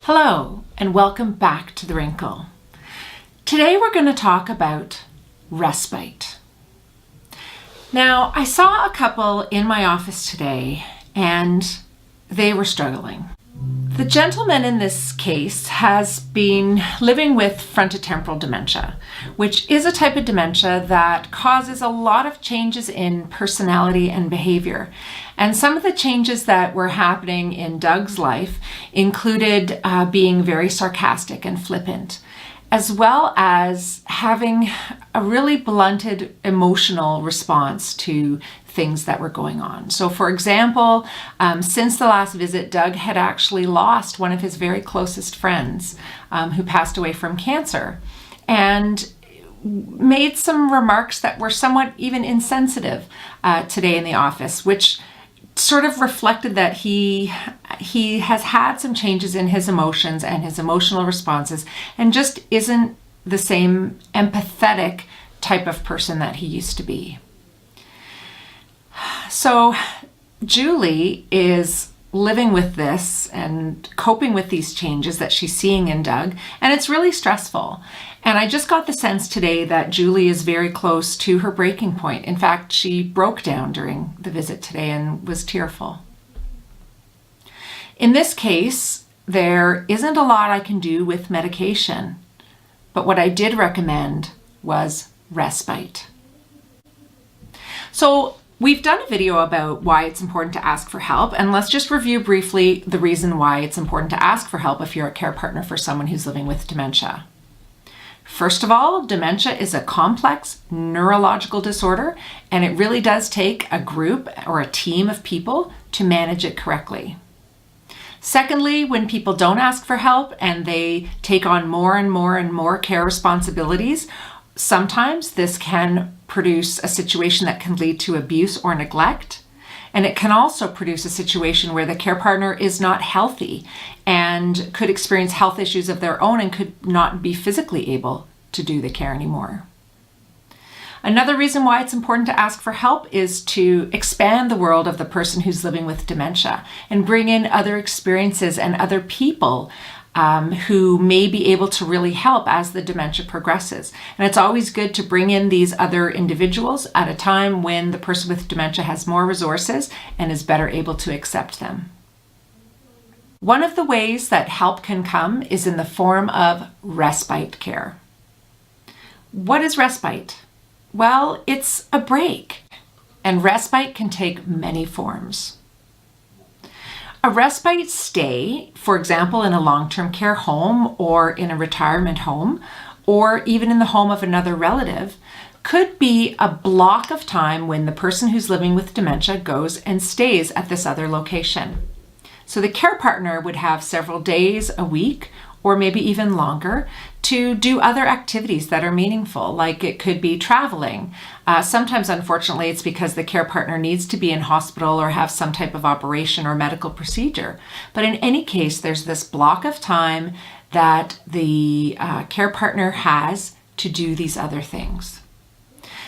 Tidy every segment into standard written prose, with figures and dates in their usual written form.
Hello, and welcome back to The Wrinkle. Today we're going to talk about respite. Now, I saw a couple in my office today, and they were struggling. The gentleman in this case has been living with frontotemporal dementia, which is a type of dementia that causes a lot of changes in personality and behavior. And some of the changes that were happening in Doug's life included being very sarcastic and flippant, as well as having a really blunted emotional response to things that were going on. So for example, since the last visit, Doug had actually lost one of his very closest friends who passed away from cancer, and made some remarks that were somewhat even insensitive today in the office, which sort of reflected that he has had some changes in his emotions and his emotional responses, and just isn't the same empathetic type of person that he used to be. So Julie is living with this and coping with these changes that she's seeing in Doug, and it's really stressful. And I just got the sense today that Julie is very close to her breaking point. In fact, she broke down during the visit today and was tearful. In this case, there isn't a lot I can do with medication, but what I did recommend was respite. So we've done a video about why it's important to ask for help, and let's just review briefly the reason why it's important to ask for help if you're a care partner for someone who's living with dementia. First of all, dementia is a complex neurological disorder, and it really does take a group or a team of people to manage it correctly. Secondly, when people don't ask for help and they take on more and more and more care responsibilities, sometimes this can produce a situation that can lead to abuse or neglect. And it can also produce a situation where the care partner is not healthy and could experience health issues of their own and could not be physically able to do the care anymore. Another reason why it's important to ask for help is to expand the world of the person who's living with dementia and bring in other experiences and other people who may be able to really help as the dementia progresses. And it's always good to bring in these other individuals at a time when the person with dementia has more resources and is better able to accept them. One of the ways that help can come is in the form of respite care. What is respite? Well, it's a break, and respite can take many forms. A respite stay, for example, in a long-term care home or in a retirement home, or even in the home of another relative, could be a block of time when the person who's living with dementia goes and stays at this other location. So the care partner would have several days a week, or maybe even longer, to do other activities that are meaningful, like it could be traveling. Sometimes, unfortunately, it's because the care partner needs to be in hospital or have some type of operation or medical procedure. But in any case, there's this block of time that the care partner has to do these other things.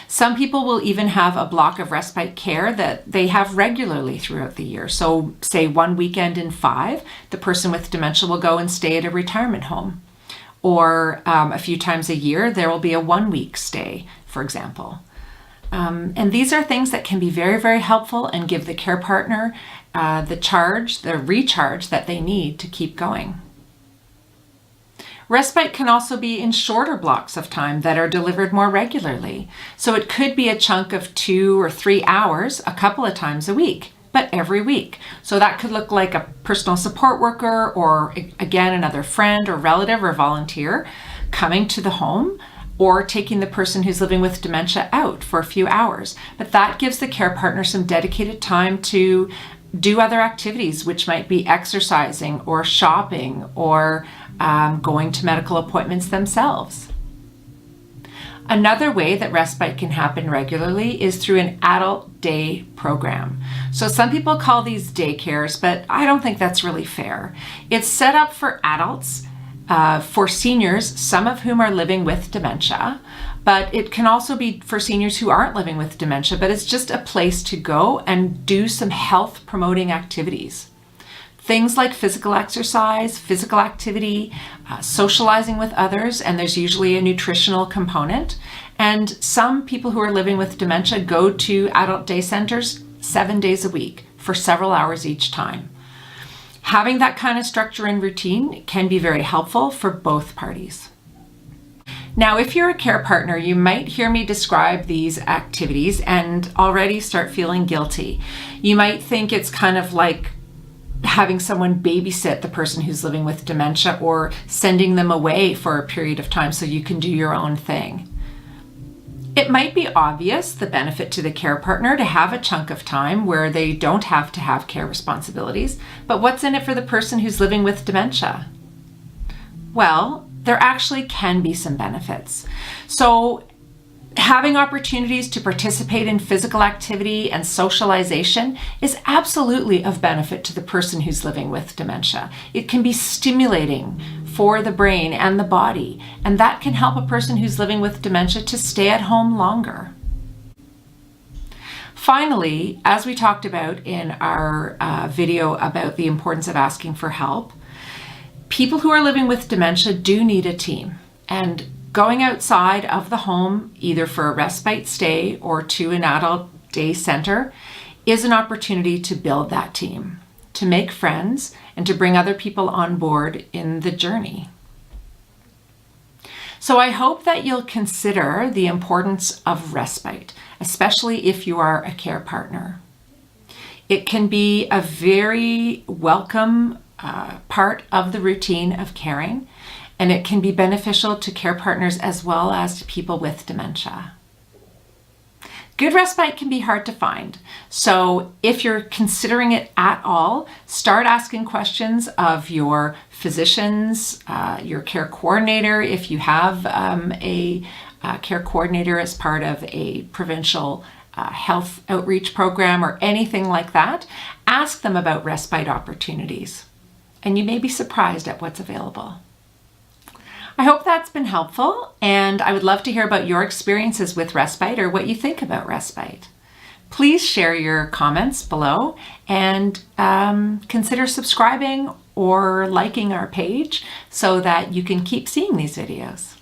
Some people will even have a block of respite care that they have regularly throughout the year. So say one weekend in 5, the person with dementia will go and stay at a retirement home. Or a few times a year, there will be a 1-week stay, for example. And these are things that can be very, very helpful and give the care partner the recharge that they need to keep going. Respite can also be in shorter blocks of time that are delivered more regularly. So it could be a chunk of 2 or 3 hours a couple of times a week, but every week. So that could look like a personal support worker or, again, another friend or relative or volunteer coming to the home, or taking the person who's living with dementia out for a few hours. But that gives the care partner some dedicated time to do other activities, which might be exercising or shopping or going to medical appointments themselves. Another way that respite can happen regularly is through an adult day program. So some people call these daycares, but I don't think that's really fair. It's set up for adults, for seniors, some of whom are living with dementia, but it can also be for seniors who aren't living with dementia, but it's just a place to go and do some health promoting activities. Things like physical exercise, physical activity, socializing with others, and there's usually a nutritional component. And some people who are living with dementia go to adult day centers 7 days a week for several hours each time. Having that kind of structure and routine can be very helpful for both parties. Now, if you're a care partner, you might hear me describe these activities and already start feeling guilty. You might think it's kind of like having someone babysit the person who's living with dementia or sending them away for a period of time so you can do your own thing. It might be obvious the benefit to the care partner to have a chunk of time where they don't have to have care responsibilities, but what's in it for the person who's living with dementia? Well, there actually can be some benefits. So having opportunities to participate in physical activity and socialization is absolutely of benefit to the person who's living with dementia. It can be stimulating for the brain and the body, and that can help a person who's living with dementia to stay at home longer. Finally, as we talked about in our video about the importance of asking for help, people who are living with dementia do need a team, and going outside of the home, either for a respite stay or to an adult day center, is an opportunity to build that team, to make friends, and to bring other people on board in the journey. So I hope that you'll consider the importance of respite, especially if you are a care partner. It can be a very welcome part of the routine of caring, and it can be beneficial to care partners as well as to people with dementia. Good respite can be hard to find, so if you're considering it at all, start asking questions of your physicians, your care coordinator, if you have a care coordinator as part of a provincial health outreach program or anything like that. Ask them about respite opportunities, and you may be surprised at what's available. I hope that's been helpful, and I would love to hear about your experiences with respite or what you think about respite. Please share your comments below and consider subscribing or liking our page so that you can keep seeing these videos.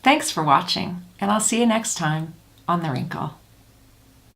Thanks for watching, and I'll see you next time on The Wrinkle.